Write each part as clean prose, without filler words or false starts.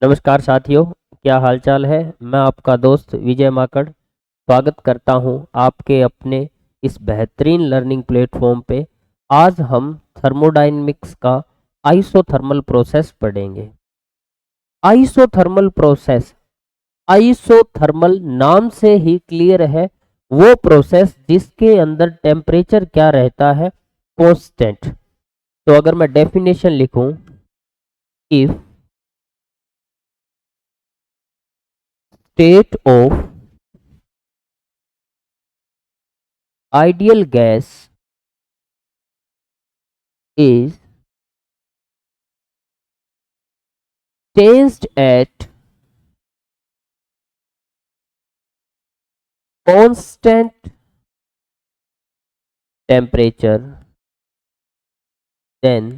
नमस्कार साथियों, क्या हालचाल है। मैं आपका दोस्त विजय माकड़ स्वागत करता हूं आपके अपने इस बेहतरीन लर्निंग प्लेटफॉर्म पे। आज हम थर्मोडायनेमिक्स का आइसोथर्मल प्रोसेस पढ़ेंगे। आइसोथर्मल प्रोसेस, आइसोथर्मल नाम से ही क्लियर है, वो प्रोसेस जिसके अंदर टेम्परेचर क्या रहता है, कांस्टेंट। तो अगर मैं डेफिनेशन लिखूं, if state of ideal gas is changed at constant temperature, then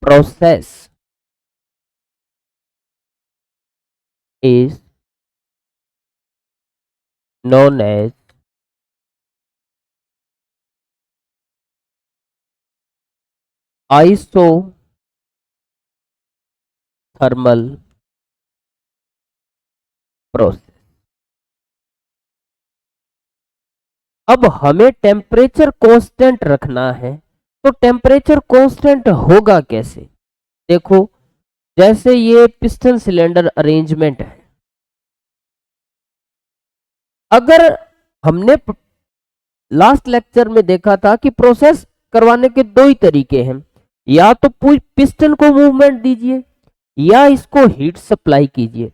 process is known as isothermal process. अब हमें टेम्परेचर कांस्टेंट रखना है, तो टेम्परेचर कांस्टेंट होगा कैसे। देखो, जैसे ये पिस्टन सिलेंडर अरेंजमेंट है, अगर हमने लास्ट लेक्चर में देखा था कि प्रोसेस करवाने के दो ही तरीके हैं, या तो पिस्टन को मूवमेंट दीजिए या इसको हीट सप्लाई कीजिए।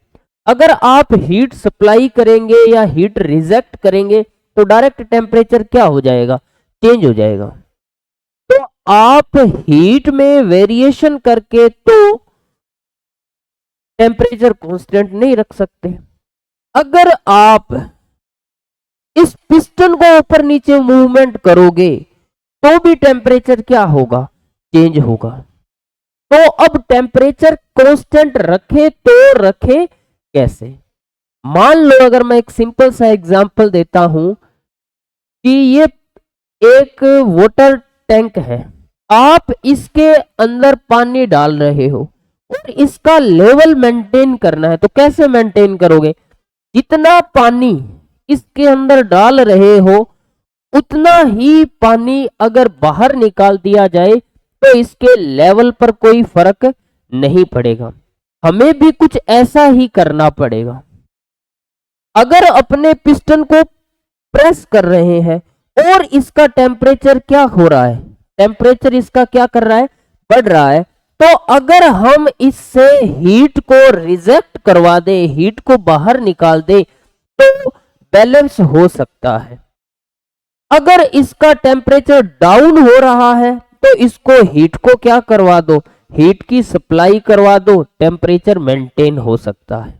अगर आप हीट सप्लाई करेंगे या हीट रिजेक्ट करेंगे तो डायरेक्ट टेम्परेचर क्या हो जाएगा, चेंज हो जाएगा। तो आप हीट में वेरिएशन करके तो टेम्परेचर कांस्टेंट नहीं रख सकते। अगर आप इस पिस्टन को ऊपर नीचे मूवमेंट करोगे तो भी टेम्परेचर क्या होगा, चेंज होगा। तो अब टेम्परेचर कांस्टेंट रखे तो रखे कैसे। मान लो, अगर मैं एक सिंपल सा एग्जांपल देता हूं कि ये एक वाटर टैंक है, आप इसके अंदर पानी डाल रहे हो और इसका लेवल मेंटेन करना है। तो कैसे मेंटेन करोगे, जितना पानी इसके अंदर डाल रहे हो उतना ही पानी अगर बाहर निकाल दिया जाए तो इसके लेवल पर कोई फर्क नहीं पड़ेगा। हमें भी कुछ ऐसा ही करना पड़ेगा। अगर अपने पिस्टन को प्रेस कर रहे हैं और इसका टेम्परेचर क्या हो रहा है, टेम्परेचर इसका क्या कर रहा है, बढ़ रहा है, तो अगर हम इससे हीट को रिजेक्ट करवा दे, हीट को बाहर निकाल दे, तो बैलेंस हो सकता है। अगर इसका टेम्परेचर डाउन हो रहा है तो इसको हीट को क्या करवा दो, हीट की सप्लाई करवा दो, टेम्परेचर मेंटेन हो सकता है।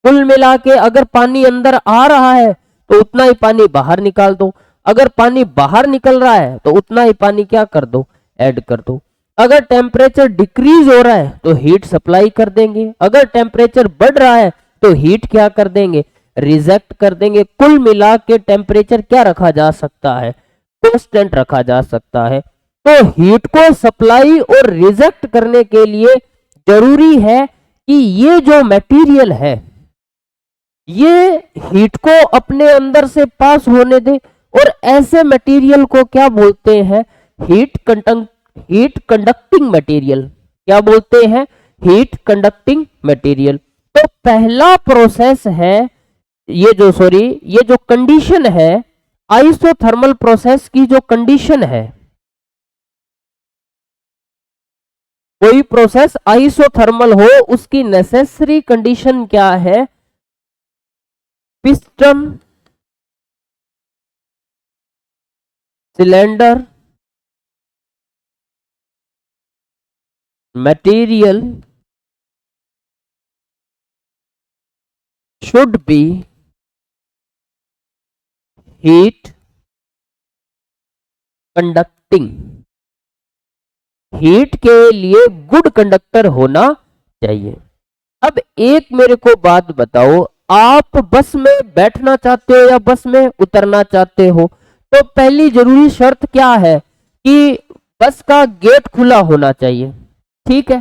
कुल मिला के अगर पानी अंदर आ रहा है तो उतना ही पानी बाहर निकाल दो, अगर पानी बाहर निकल रहा है तो उतना ही पानी क्या कर दो, ऐड कर दो। अगर टेम्परेचर डिक्रीज हो रहा है तो हीट सप्लाई कर देंगे, अगर टेम्परेचर बढ़ रहा है तो हीट क्या कर देंगे, रिजेक्ट कर देंगे। कुल मिला के टेम्परेचर क्या रखा जा सकता है, कांस्टेंट रखा जा सकता है। तो हीट को सप्लाई और रिजेक्ट करने के लिए जरूरी है कि ये जो मटेरियल है ये हीट को अपने अंदर से पास होने दे, और ऐसे मटेरियल को क्या बोलते हैं, हीट कंडक्टिंग मटेरियल। क्या बोलते हैं, हीट कंडक्टिंग मटेरियल। तो पहला प्रोसेस है ये जो कंडीशन है आइसोथर्मल प्रोसेस की, जो कंडीशन है, कोई प्रोसेस आइसोथर्मल हो उसकी नेसेसरी कंडीशन क्या है, piston cylinder material should be heat conducting, heat के लिए गुड कंडक्टर होना चाहिए। अब एक मेरे को बात बताओ, आप बस में बैठना चाहते हो या बस में उतरना चाहते हो, तो पहली जरूरी शर्त क्या है कि बस का गेट खुला होना चाहिए। ठीक है,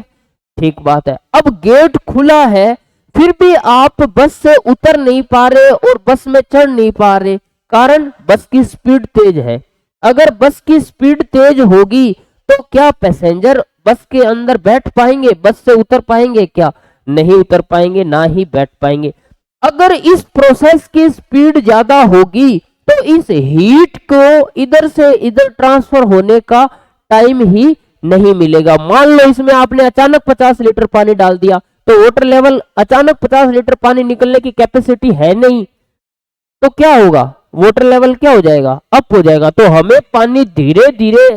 ठीक बात है। अब गेट खुला है, फिर भी आप बस से उतर नहीं पा रहे और बस में चढ़ नहीं पा रहे, कारण बस की स्पीड तेज है। अगर बस की स्पीड तेज होगी तो क्या पैसेंजर बस के अंदर बैठ पाएंगे, बस से उतर पाएंगे? क्या नहीं उतर पाएंगे, ना ही बैठ पाएंगे। अगर इस प्रोसेस की स्पीड ज्यादा होगी तो इस हीट को इधर से इधर ट्रांसफर होने का टाइम ही नहीं मिलेगा। मान लो इसमें आपने अचानक 50 लीटर पानी डाल दिया, तो वाटर लेवल अचानक 50 लीटर पानी निकलने की कैपेसिटी है नहीं, तो क्या होगा? वाटर लेवल क्या हो जाएगा? अप हो जाएगा। तो हमें पानी धीरे धीरे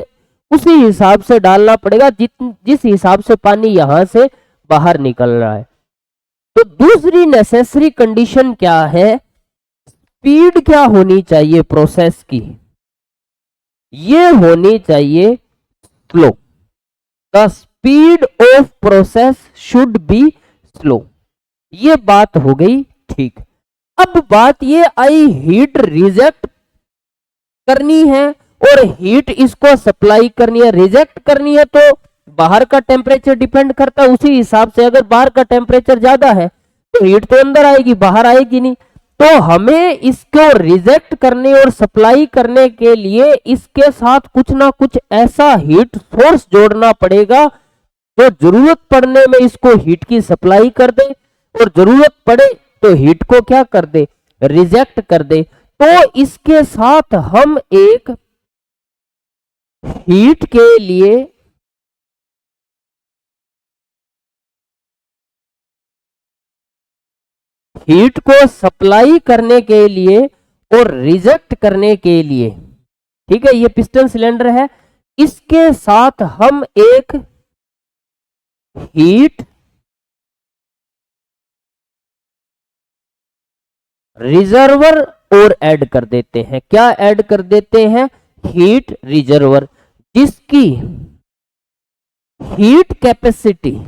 उसी हिसाब से डालना पड़ेगा जिस हिसाब से पानी यहां से बाहर निकल रहा है। तो दूसरी नेसेसरी कंडीशन क्या है? स्पीड क्या होनी चाहिए प्रोसेस की? ये होनी चाहिए slow. The speed of process should be slow. ये बात हो गई ठीक। अब बात ये आई, हीट रिजेक्ट करनी है और हीट इसको सप्लाई करनी है। रिजेक्ट करनी है तो बाहर का टेम्परेचर डिपेंड करता है, उसी हिसाब से अगर बाहर का टेम्परेचर ज्यादा है तो हीट तो अंदर आएगी, बाहर आएगी नहीं। तो हमें इसको रिजेक्ट करने और सप्लाई करने के लिए इसके साथ कुछ ना कुछ ऐसा हीट सोर्स जोड़ना पड़ेगा जो जरूरत पड़ने में इसको हीट की सप्लाई कर दे और जरूरत पड़े तो हीट को क्या कर दे? रिजेक्ट कर दे। तो इसके साथ हम एक हीट के लिए हीट को सप्लाई करने के लिए और रिजेक्ट करने के लिए, ठीक है, ये पिस्टन सिलेंडर है, इसके साथ हम एक हीट रिजर्वर और ऐड कर देते हैं। क्या ऐड कर देते हैं? हीट रिजर्वर, जिसकी हीट कैपेसिटी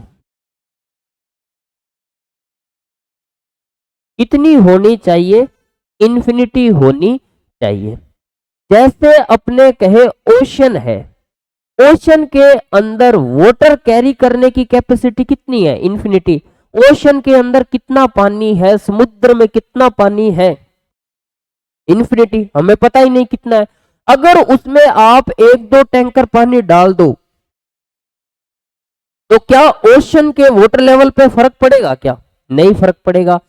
कितनी होनी चाहिए? इन्फिनिटी होनी चाहिए। जैसे अपने कहे ओशन है, ओशन के अंदर वाटर कैरी करने की कैपेसिटी कितनी है? इन्फिनिटी। ओशन के अंदर कितना पानी है? समुद्र में कितना पानी है? इन्फिनिटी। हमें पता ही नहीं कितना है। अगर उसमें आप 1-2 टैंकर पानी डाल दो तो क्या ओशन के वाटर लेवल पे फर्क पड़ेगा? क्या नहीं फर्क पड़ेगा।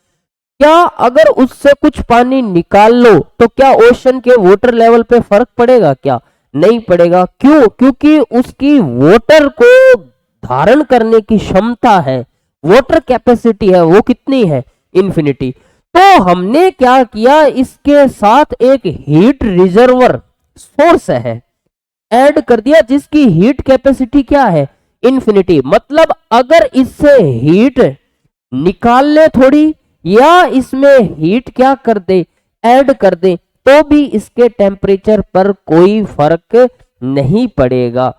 क्या अगर उससे कुछ पानी निकाल लो तो क्या ओशन के वाटर लेवल पे फर्क पड़ेगा? क्या नहीं पड़ेगा। क्यों? क्योंकि उसकी वाटर को धारण करने की क्षमता है, वाटर कैपेसिटी है, वो कितनी है? इन्फिनिटी। तो हमने क्या किया, इसके साथ एक हीट रिजर्वर सोर्स है ऐड कर दिया, जिसकी हीट कैपेसिटी क्या है? इन्फिनिटी। मतलब अगर इससे हीट निकाल ले थोड़ी या इसमें हीट क्या कर दे? ऐड कर दे, तो भी इसके टेम्परेचर पर कोई फर्क नहीं पड़ेगा।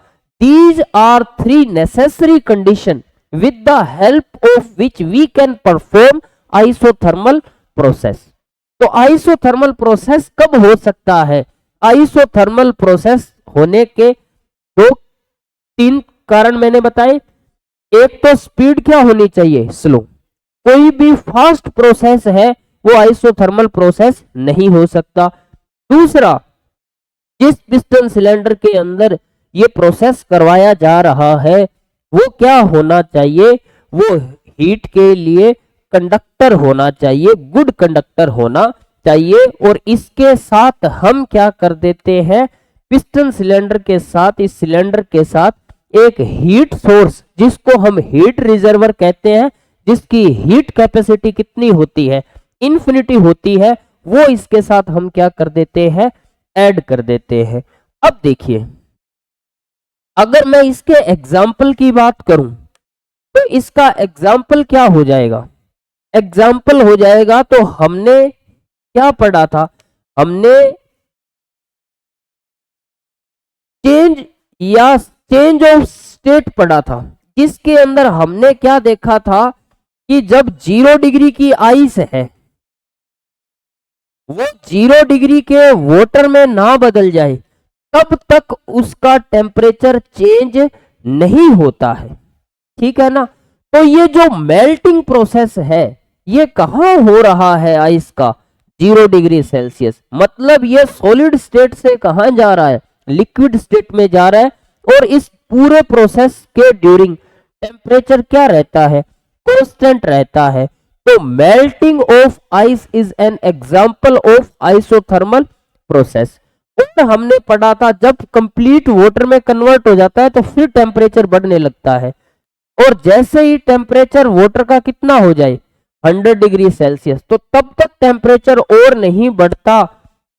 These are 3 necessary condition with the help of which we can perform isothermal process। तो isothermal process कब हो सकता है? isothermal process होने के 2-3 कारण मैंने बताए। एक तो स्पीड क्या होनी चाहिए? स्लो। कोई भी फास्ट प्रोसेस है वो आइसोथर्मल प्रोसेस नहीं हो सकता। दूसरा, जिस पिस्टन सिलेंडर के अंदर ये प्रोसेस करवाया जा रहा है वो क्या होना चाहिए? वो हीट के लिए कंडक्टर होना चाहिए, गुड कंडक्टर होना चाहिए। और इसके साथ हम क्या कर देते हैं? पिस्टन सिलेंडर के साथ, इस सिलेंडर के साथ एक हीट सोर्स जिसको हम हीट रिजर्वर कहते हैं, जिसकी हीट कैपेसिटी कितनी होती है? इन्फिनिटी होती है। वो इसके साथ हम क्या कर देते हैं? ऐड कर देते हैं। अब देखिए, अगर मैं इसके एग्जाम्पल की बात करूं तो इसका एग्जाम्पल क्या हो जाएगा? एग्जाम्पल हो जाएगा तो हमने क्या पढ़ा था? हमने चेंज ऑफ स्टेट पढ़ा था, जिसके अंदर हमने क्या देखा था कि जब 0 डिग्री की आइस है वो 0 डिग्री के वाटर में ना बदल जाए तब तक उसका टेम्परेचर चेंज नहीं होता है। ठीक है ना। तो ये जो मेल्टिंग प्रोसेस है ये कहाँ हो रहा है आइस का, 0 डिग्री सेल्सियस। मतलब ये सॉलिड स्टेट से कहाँ जा रहा है, लिक्विड स्टेट में जा रहा है। और इस पूरे प्रोसेस के ड्यूरिंग टेम्परेचर क्या रहता है, कांस्टेंट रहता है। तो melting of ice is an example of isothermal process. और हमने पढ़ा था जब कंप्लीट वाटर में कन्वर्ट हो जाता है तो फिर टेम्परेचर बढ़ने लगता है। और जैसे ही टेम्परेचर वाटर का कितना हो जाए 100 डिग्री सेल्सियस, तो तब तक टेम्परेचर और नहीं बढ़ता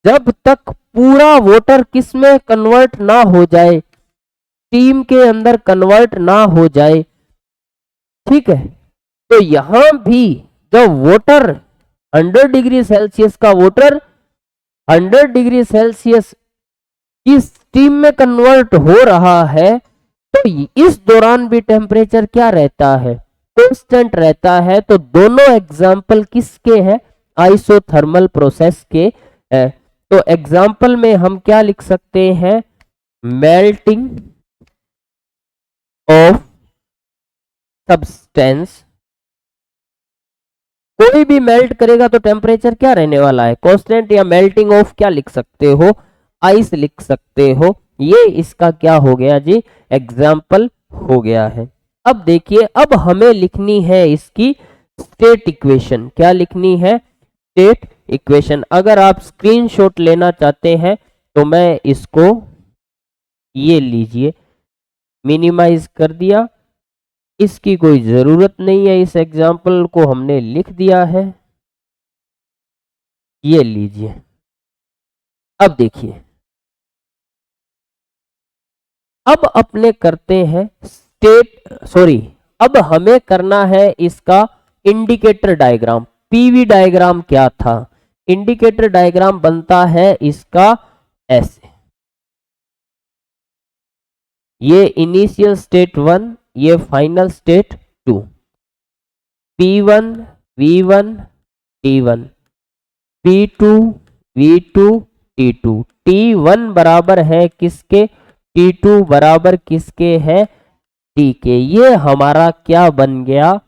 जब तक पूरा वाटर किस में कन्वर्ट ना हो जाए, स्टीम के अंदर कन्वर्ट ना हो जाए। ठीक है। तो यहां भी जब वाटर 100 डिग्री सेल्सियस का वाटर 100 डिग्री सेल्सियस की स्टीम में कन्वर्ट हो रहा है, तो इस दौरान भी टेम्परेचर क्या रहता है, कांस्टेंट रहता है। तो दोनों एग्जाम्पल किसके हैं, आइसोथर्मल प्रोसेस के है। तो एग्जाम्पल में हम क्या लिख सकते हैं, मेल्टिंग ऑफ सब्सटेंस। कोई भी मेल्ट करेगा तो टेम्परेचर क्या रहने वाला है, कांस्टेंट, या मेल्टिंग ऑफ क्या लिख सकते हो, आइस लिख सकते हो। ये इसका क्या हो गया जी, एग्जाम्पल हो गया है। अब देखिए, अब हमें लिखनी है इसकी स्टेट इक्वेशन। क्या लिखनी है, स्टेट इक्वेशन। अगर आप स्क्रीनशॉट लेना चाहते हैं तो मैं इसको, ये लीजिए, मिनिमाइज कर दिया, इसकी कोई जरूरत नहीं है, इस एग्जाम्पल को हमने लिख दिया है। ये लीजिए। अब देखिए, अब अपने करते हैं अब हमें करना है इसका इंडिकेटर डायग्राम। पीवी डायग्राम क्या था, इंडिकेटर डायग्राम बनता है इसका ऐसे, ये इनिशियल स्टेट 1, ये final state 2, P1 V1 T1, P2 V2 T2, T1 बराबर है किसके, T2 बराबर किसके है, T के। ये हमारा क्या बन गया,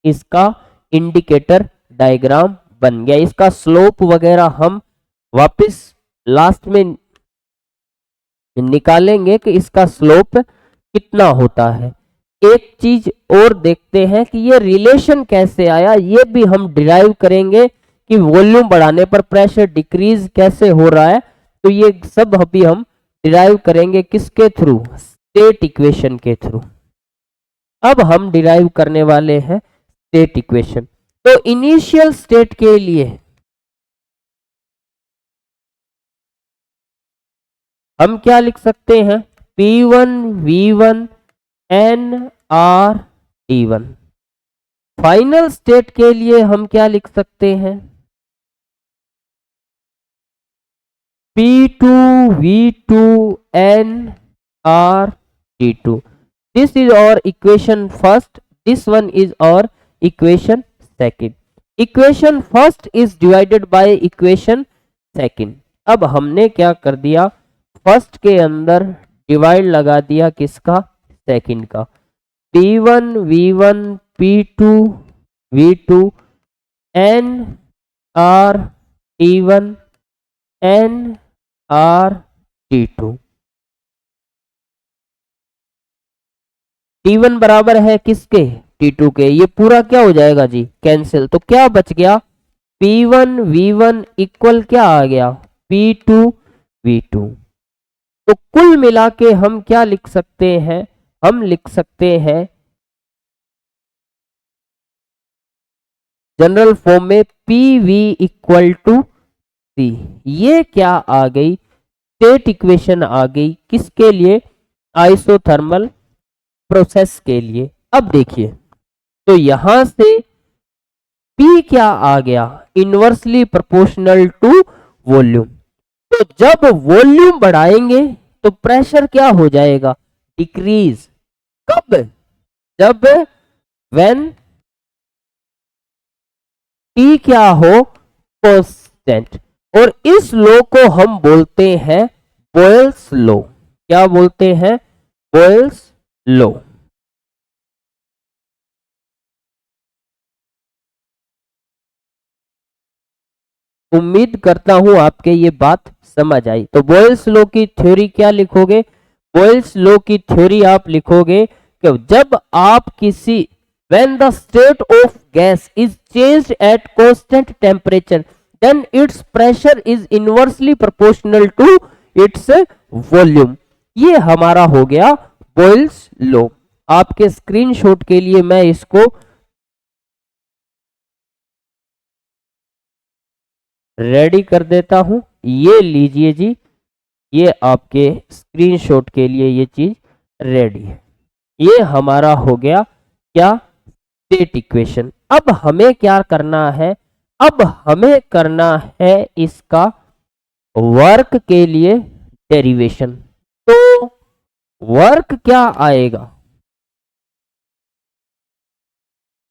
इसका इंडिकेटर डायग्राम बन गया। इसका स्लोप वगैरह हम वापस लास्ट में निकालेंगे कि इसका स्लोप कितना होता है। एक चीज और देखते हैं कि ये रिलेशन कैसे आया, ये भी हम डिराइव करेंगे कि वॉल्यूम बढ़ाने पर प्रेशर डिक्रीज कैसे हो रहा है। तो ये सब अभी हम डिराइव करेंगे किसके थ्रू, स्टेट इक्वेशन के थ्रू। अब हम डिराइव करने वाले हैं स्टेट इक्वेशन। तो इनिशियल स्टेट के लिए हम क्या लिख सकते हैं, P1 V1 NR T1। Final state के लिए हम क्या लिख सकते हैं, P2 V2 NR T2। This is our equation first, this one is our equation second. Equation first is divided by equation second. अब हमने क्या कर दिया, फर्स्ट के अंदर डिवाइड लगा दिया किसका, सेकंड का। P1 V1 P2 V2 NR T1 NR T2। T1 बराबर है किसके, T2 के। ये पूरा क्या हो जाएगा जी, कैंसिल। तो क्या बच गया, P1 V1 इक्वल क्या आ गया, P2 V2। तो कुल मिला के हम क्या लिख सकते हैं, हम लिख सकते हैं जनरल फॉर्म में PV इक्वल टू C। ये क्या आ गई, स्टेट इक्वेशन आ गई किसके लिए, आइसोथर्मल प्रोसेस के लिए। अब देखिए, तो यहां से P क्या आ गया, इनवर्सली प्रोपोर्शनल टू वॉल्यूम। तो जब वॉल्यूम बढ़ाएंगे तो प्रेशर क्या हो जाएगा, डिक्रीज। कब, जब व्हेन T क्या हो, कांस्टेंट। और इस लॉ को हम बोलते हैं बॉयल्स लॉ। क्या बोलते हैं, बॉयल्स लो। उम्मीद करता हूं आपके ये बात समझ आई। तो बॉयल्स लॉ की थ्योरी क्या लिखोगे? बॉयल्स लॉ की थ्योरी आप लिखोगे कि जब आप किसी when the state of gas is changed at constant temperature then its pressure is inversely proportional to its volume। ये हमारा हो गया बॉयल्स लॉ। आपके स्क्रीनशॉट के लिए मैं इसको रेडी कर देता हूं। ये लीजिए जी, ये आपके स्क्रीनशॉट के लिए ये चीज रेडी है। ये हमारा हो गया क्या? State equation. अब हमें क्या करना है? अब हमें करना है इसका वर्क के लिए डेरिवेशन। तो वर्क क्या आएगा?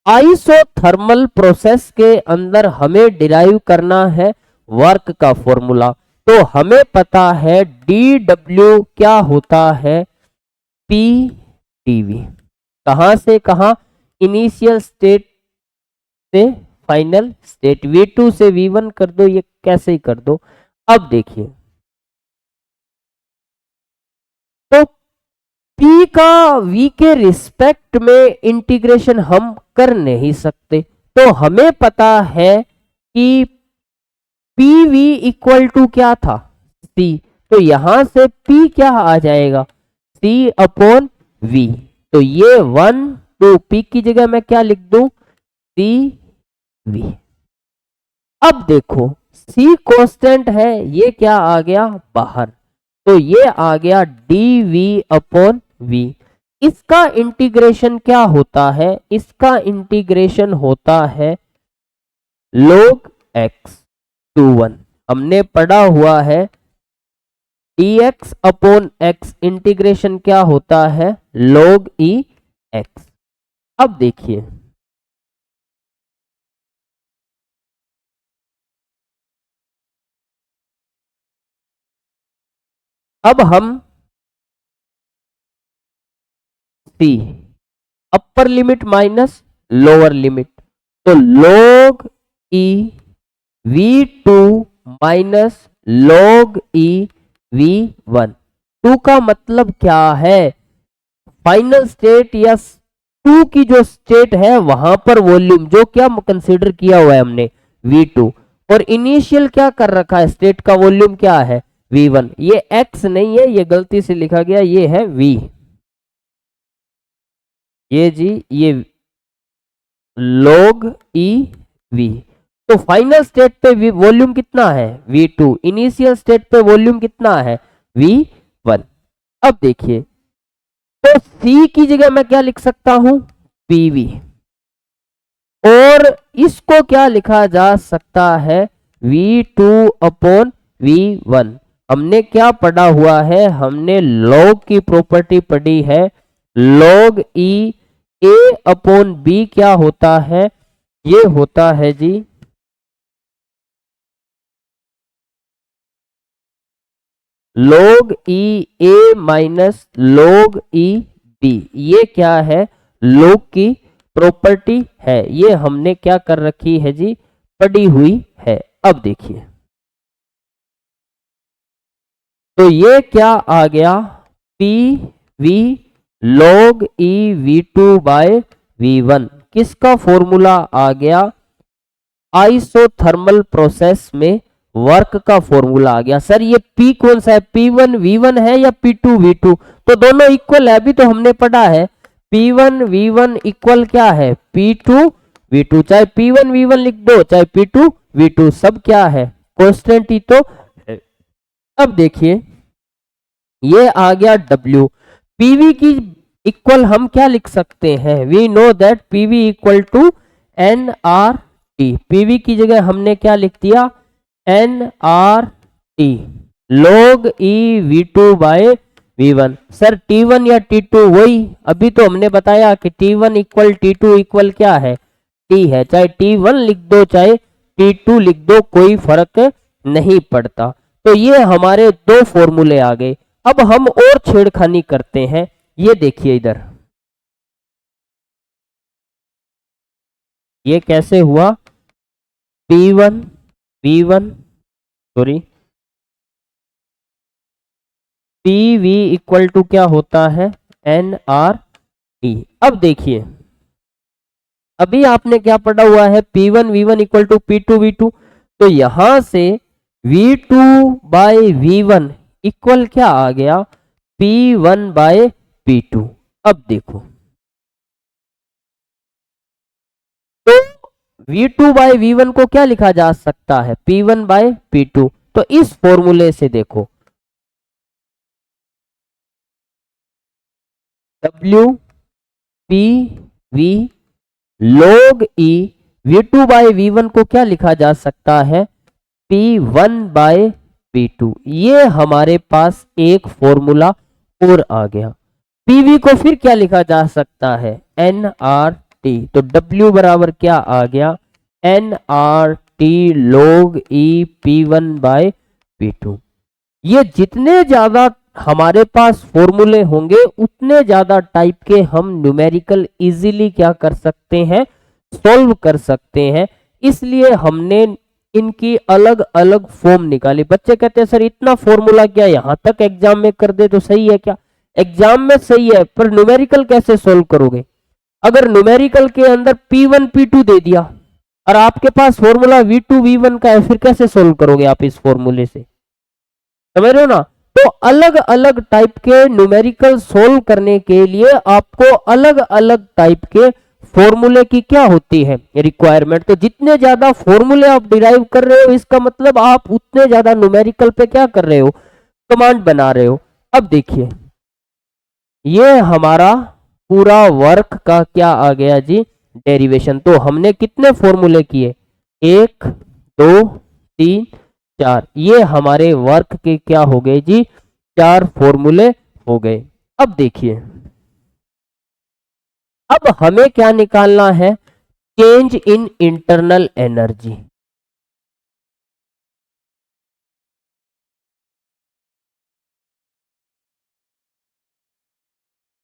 आइसोथर्मल प्रोसेस के अंदर हमें डिराइव करना है वर्क का फॉर्मूला। तो हमें पता है dw क्या होता है? p dv। कहां से कहां? इनिशियल स्टेट से फाइनल स्टेट। v2 से v1 कर दो, ये कैसे ही कर दो। अब देखिए, तो p का v के रिस्पेक्ट में इंटीग्रेशन हम कर नहीं सकते। तो हमें पता है कि pv इक्वल टू क्या था? c। तो यहां से p क्या आ जाएगा? c upon v। तो ये 1 2 p की जगह मैं क्या लिख दूं? c v। अब देखो c कांस्टेंट है, ये क्या आ गया बाहर, तो ये आ गया dv अपॉन v। इसका इंटीग्रेशन क्या होता है? इसका इंटीग्रेशन होता है log x टू 1। हमने पढ़ा हुआ है dx अपॉन x इंटीग्रेशन क्या होता है? log e x। अब देखिए, अब हम c upper limit minus lower limit, तो log e v2 minus log e v1। 2 का मतलब क्या है? फाइनल स्टेट या 2 की जो स्टेट है वहां पर वॉल्यूम जो क्या कंसीडर किया हुआ है हमने v2, और इनिशियल क्या कर रखा है? स्टेट का वॉल्यूम क्या है? v1। ये x नहीं है, ये गलती से लिखा गया, ये है v। ये जी, ये log e v। तो फाइनल स्टेट पे वॉल्यूम कितना है? v2। इनिशियल स्टेट पे वॉल्यूम कितना है? v1। अब देखिए, तो c की जगह मैं क्या लिख सकता हूं? pv। और इसको क्या लिखा जा सकता है? v2 upon v1। हमने क्या पढ़ा हुआ है? हमने log की प्रॉपर्टी पढ़ी है। log e a upon b क्या होता है? ये होता है जी log e a minus log e b। ये क्या है? log की प्रॉपर्टी है। ये हमने क्या कर रखी है जी? पढ़ी हुई है। अब देखिए, तो ये क्या आ गया? P V log e v2 by v1। किसका फॉर्मूला आ गया? आइसोथर्मल प्रोसेस में वर्क का फॉर्मूला आ गया। सर ये P कौन सा है? P1 V1 है या P2 V2? तो दोनों इक्वल है, अभी तो हमने पढ़ा है P1 V1 इक्वल क्या है? P2 V2। चाहे P1 V1 लिख दो, चाहे P2 V2, सब क्या है? कांस्टेंट ही तो है। अब देखिए, ये आ गया W। PV की इक्वल हम क्या लिख सकते हैं? We know that PV equal to nRT। PV की जगह हमने क्या लिख दिया? nRT log e v2 by v1। Sir T1 या T2? वही अभी तो हमने बताया कि T1 इक्वल T2 इक्वल क्या है? T है। चाहे T1 लिख दो, चाहे T2 लिख दो, कोई फर्क नहीं पड़ता। तो ये हमारे दो फॉर्मूले आ गए। अब हम और छेड़खानी करते हैं। ये देखिए इधर, ये कैसे हुआ, P1 V1 sorry PV equal to क्या होता है, nRT। अब देखिए, अभी आपने क्या पढ़ा हुआ है, P1 V1 equal to P2 V2, तो यहां से V2 बाय V1 इक्वल क्या आ गया, P1 बाय P2। अब देखो, तो V2 बाय V1 को क्या लिखा जा सकता है, P1 बाय P2। तो इस फॉर्मूले से देखो, W P V log E V2 by V1 को क्या लिखा जा सकता है, P1 बाय P2। ये हमारे पास एक फॉर्मूला और आ गया। PV को फिर क्या लिखा जा सकता है, nRT। तो W बराबर क्या आ गया, nRT log E P1 bye P2। ये जितने ज्यादा हमारे पास फॉर्मूले होंगे उतने ज्यादा टाइप के हम न्यूमेरिकल इजीली क्या कर सकते हैं, सॉल्व कर सकते हैं। इसलिए हमने इनकी अलग अलग फॉर्म निकाली। बच्चे कहते हैं सर इतना फॉर्मूला क्या यहां तक एग्जाम में कर दे तो सही है क्या, एग्जाम में सही है, पर न्यूमेरिकल कैसे सोल्व करोगे। अगर न्यूमेरिकल के अंदर P1 P2 दे दिया और आपके पास फॉर्मूला V2 V1 का है, फिर कैसे सोल्व करोगे आप इस फॉर्मूले से, समझ रहे हो ना। तो अलग अलग टाइप के न्यूमेरिकल सोल्व करने के लिए आपको अलग अलग टाइप के फॉर्मूले की क्या होती है, रिक्वायरमेंट। तो जितने ज्यादा फॉर्मूले आप डिराइव कर रहे हो, इसका मतलब आप उतने ज्यादा न्यूमेरिकल पे क्या कर रहे हो, कमांड बना रहे हो। अब देखिए, ये हमारा पूरा वर्क का क्या आ गया जी, डेरिवेशन। तो हमने कितने फॉर्मूले किए, 1 2 3 4, ये हमारे वर्क के क्या हो गए जी, 4 फॉर्मूले हो गए। अब देखिए, अब हमें क्या निकालना है, चेंज इन इंटरनल एनर्जी।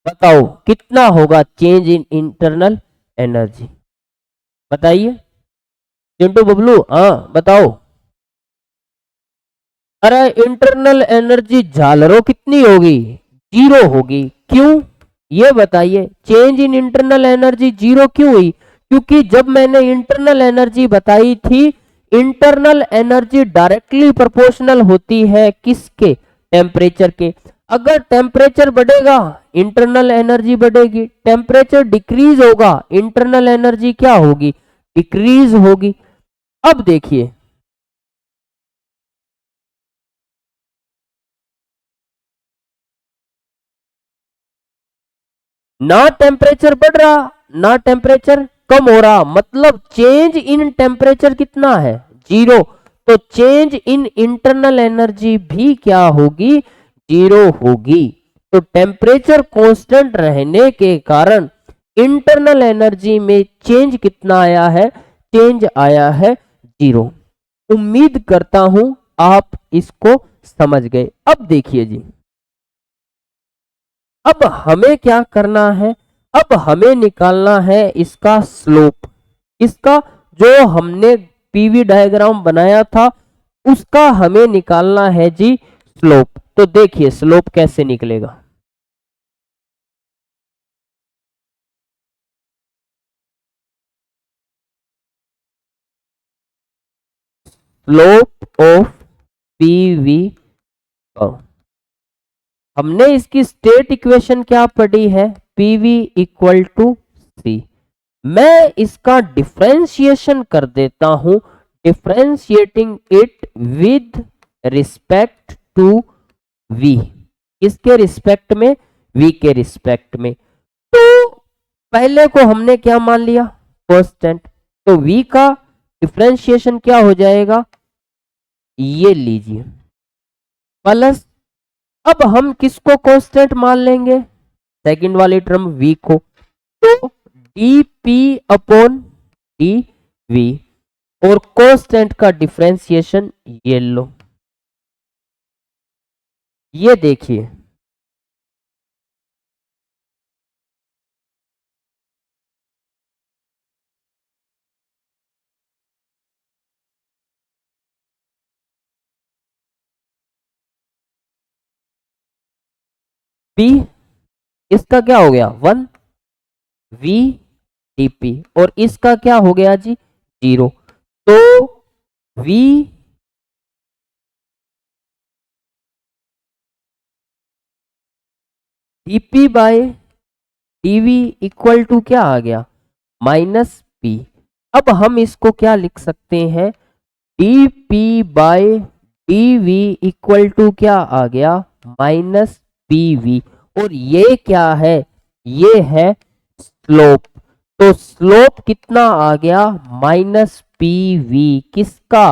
बताओ कितना होगा चेंज इन इंटरनल एनर्जी, बताइए चिंटू बबलू, हाँ बताओ। अरे इंटरनल एनर्जी झालरों कितनी होगी, 0 होगी। क्यों, ये बताइए, चेंज इन इंटरनल एनर्जी 0 क्यों हुई, क्योंकि जब मैंने इंटरनल एनर्जी बताई थी, इंटरनल एनर्जी डायरेक्टली प्रोपोर्शनल होती है किसके, टेम्परेचर के। अगर टेम्परेचर बढ़ेगा इंटरनल एनर्जी बढ़ेगी, टेम्परेचर डिक्रीज होगा इंटरनल एनर्जी क्या होगी, डिक्रीज होगी। अब देखिए, ना टेम्परेचर बढ़ रहा ना टेम्परेचर कम हो रहा, मतलब चेंज इन टेम्परेचर कितना है, 0। तो चेंज इन इंटरनल एनर्जी भी क्या होगी, 0 होगी। तो टेम्परेचर कांस्टेंट रहने के कारण इंटरनल एनर्जी में चेंज कितना आया है, चेंज आया है 0। उम्मीद करता हूं आप इसको समझ गए। अब देखिए जी, अब हमें क्या करना है, अब हमें निकालना है इसका स्लोप। इसका जो हमने पीवी डायग्राम बनाया था उसका हमें निकालना है जी स्लोप। तो देखिए स्लोप कैसे निकलेगा, स्लोप ऑफ पीवी। हमने इसकी स्टेट इक्वेशन क्या पढ़ी है, पीवी इक्वल टू सी। मैं इसका डिफरेंशिएशन कर देता हूं, differentiating it with respect to V. किसके रिस्पेक्ट में, वी के रिस्पेक्ट में। तो पहले को हमने क्या मान लिया, कांस्टेंट। तो वी का डिफरेंशिएशन क्या हो जाएगा, ये लीजिए, प्लस, अब हम किसको कांस्टेंट मान लेंगे, सेकंड वाली टर्म वी को। तो D P upon D V, और कांस्टेंट का डिफरेंशिएशन ये लो, ये देखिए P, इसका क्या हो गया 1 V dP, और इसका क्या हो गया जी 0। तो V dP by dV equal to क्या आ गया -P। अब हम इसको क्या लिख सकते हैं, dP by dV equal to क्या आ गया -PV, और ये क्या है, ये है स्लोप। तो स्लोप कितना आ गया -PV, किसका,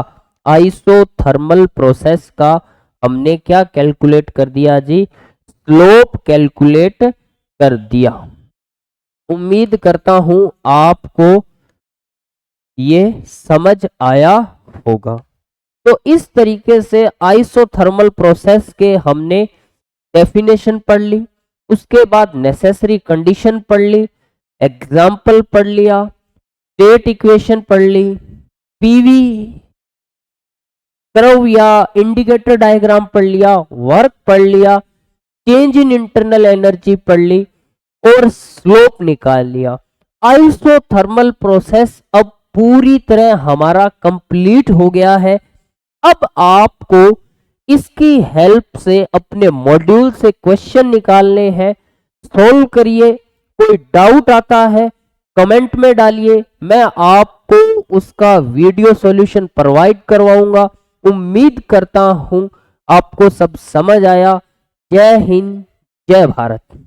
आइसोथर्मल प्रोसेस का हमने क्या कैलकुलेट कर दिया जी, स्लोप कैलकुलेट कर दिया। उम्मीद करता हूं आपको ये समझ आया होगा। तो इस तरीके से आइसोथर्मल प्रोसेस के हमने डेफिनेशन पढ़ ली, उसके बाद नेसेसरी कंडीशन पढ़ ली, एग्जाम्पल पढ़ लिया, स्टेट इक्वेशन पढ़ ली, पीवी कर्व या इंडिकेटर डायग्राम पढ़ लिया, वर्क पढ़ लिया, चेंज इन इंटरनल एनर्जी पढ़ ली, और स्लोप निकाल लिया। आइसोथर्मल प्रोसेस अब पूरी तरह हमारा कंप्लीट हो गया है। अब आपको इसकी हेल्प से अपने मॉड्यूल से क्वेश्चन निकालने हैं, सॉल्व करिए। कोई डाउट आता है कमेंट में डालिए, मैं आपको उसका वीडियो सॉल्यूशन प्रोवाइड करवाऊंगा। उम्मीद करता हूं आपको सब समझ आया। जय हिंद, जय भारत।